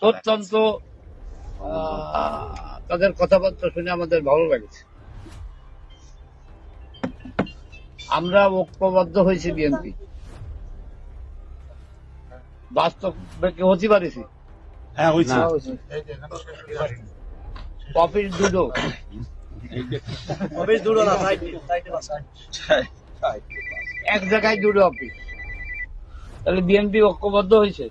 অত্যন্ত তাদের কথাবার্তা শুনে আমাদের ভালো লাগছে। আমরা ঐক্যবদ্ধ হয়েছি বিএনপি, বাস্তব হতে পারেছি। অফিস দুটো এক জায়গায় দুটো অফিস, তাহলে বিএনপি ঐক্যবদ্ধ হয়েছে?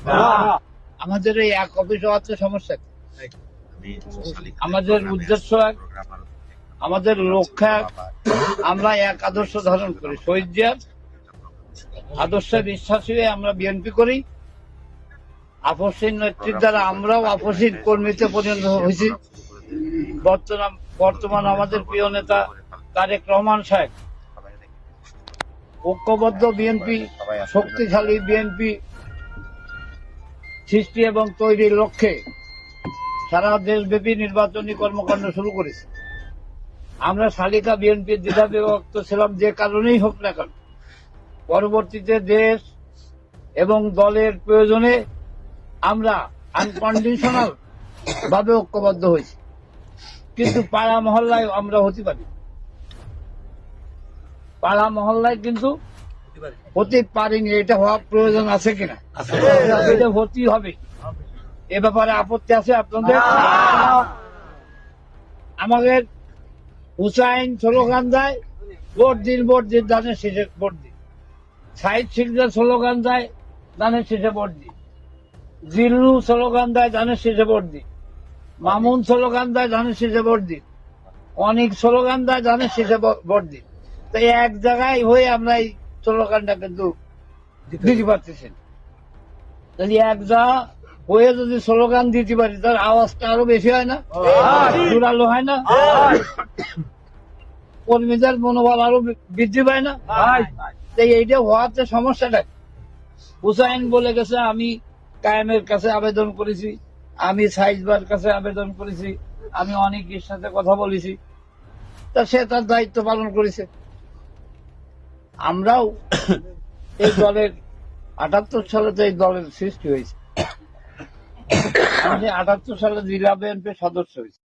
হ্যাঁ, আমাদের এই এক অফিস হওয়াতে সমস্যা কি? আমাদের উদ্দেশ্য এক, আমাদের লক্ষ্য এক, আমরা এক আদর্শ ধারণ করি। শহীদ জিয়ার আদর্শে বিশ্বাসী হয়ে আমরা বিএনপি করি। আপসহীন নেতৃত্ব দ্বারা আমরাও আপসহীন কর্মীতে পরিণত হয়েছি। বর্তমান আমাদের প্রিয় নেতা তারেক রহমান সাহেব ঐক্যবদ্ধ বিএনপি, শক্তিশালী বিএনপি সৃষ্টি এবং তৈরির লক্ষ্যে সারা দেশব্যাপী নির্বাচনী কর্মকাণ্ড শুরু করেছে। আমরা শালিকা বিএনপির দ্বিধা বিভক্ত ছিলাম যে কারণেই হোক না কেন। পরবর্তীতে দেশ এবং দলের প্রয়োজনে আমরা আনকন্ডিশনাল ভাবে ঐক্যবদ্ধ হয়েছি, কিন্তু পাড়া মহল্লায় আমরা হতে পারি। পাড়া মহল্লায় কিন্তু হতে পারিনি। এটা হওয়া প্রয়োজন আছে কিনা? এটা হতেই হবে। এ ব্যাপারে আপত্তি আছে আপনাদের? আমাদের হুসাইন স্লোগান দেয় ভোট দিন, ভোট দিন, ধানের শেষে ভোট দিন। সাইদ শিকদার স্লোগান দেয় ধানের শেষে ভোট দিন। জিল্লু স্লোগান দেয় ধানের শেষে ভোট দিন। মামুন স্লোগান দেয় ধানের শেষে ভোট দিন। অনেক স্লোগান দেয় ধানের শেষে ভোট দিন। তাই এক জায়গায় হয়ে আমরা এই স্লোগানটা কিন্তু দিতে পারতেছি। তাহলে এক জায়গা হয়ে যদি স্লোগান দিতে পারি তার আওয়াজটা আরো বেশি হয় না? জোরালো হয় না? কর্মীদের মনোবল আরো বৃদ্ধি পায় না? তাই এইটা হওয়াতে সমস্যাটা। হুসাইন বলে গেছে আমি কায়েমের কাছে আবেদন করেছি, আমি সাইজবার কাছে আবেদন করেছি, আমি অনেকের সাথে কথা বলেছি। তা সে তার দায়িত্ব পালন করেছে। আমরাও এই দলের ৭৮ সালে তো এই দলের সৃষ্টি হয়েছে। আমি ৭৮ সালে জেলা বিএনপির সদস্য হয়েছি।